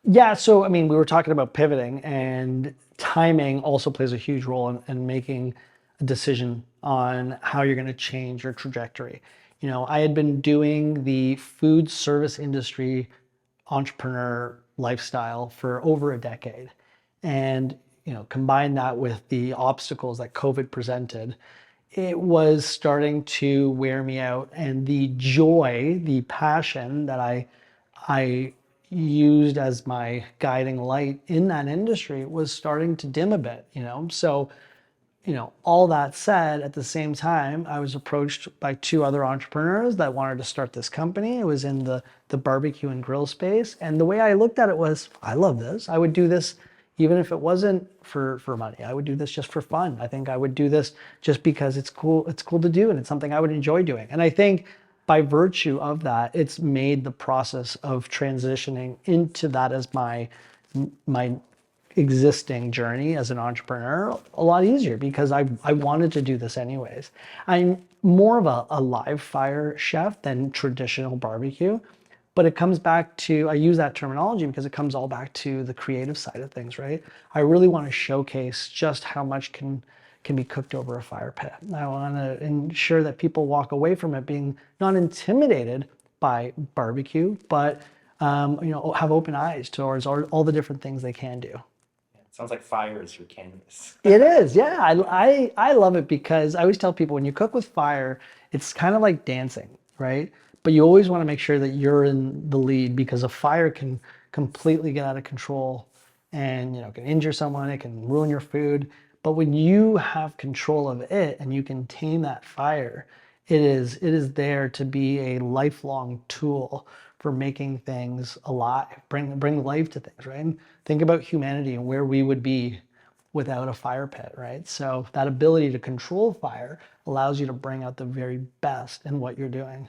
Yeah, so I mean, we were talking about pivoting, and timing also plays a huge role in making a decision on how you're going to change your trajectory. I had been doing the food service industry entrepreneur lifestyle for over a decade. And, combine that with the obstacles that COVID presented, it was starting to wear me out. And the joy, the passion that I used as my guiding light in that industry was starting to dim a bit. So, all that said, at the same time, I was approached by two other entrepreneurs that wanted to start this company. It was in the barbecue and grill space. And the way I looked at it was, I love this. I would do this even if it wasn't for money. I would do this just for fun. I think I would do this just because it's cool. It's cool to do, and it's something I would enjoy doing. And I think by virtue of that, it's made the process of transitioning into that as my existing journey as an entrepreneur a lot easier because I wanted to do this anyways. I'm more of a live fire chef than traditional barbecue, but it comes back to, I use that terminology because it comes all back to the creative side of things, right? I really want to showcase just how much can be cooked over a fire pit. I want to ensure that people walk away from it being not intimidated by barbecue, but have open eyes towards all the different things they can do. Sounds like fire is your canvas. It is, yeah. I love it because I always tell people when you cook with fire, it's kind of like dancing, right? But you always want to make sure that you're in the lead because a fire can completely get out of control and can injure someone, it can ruin your food. But when you have control of it and you can tame that fire, it is there to be a lifelong tool for making things alive, bring life to things, right? And think about humanity and where we would be without a fire pit, right? So that ability to control fire allows you to bring out the very best in what you're doing.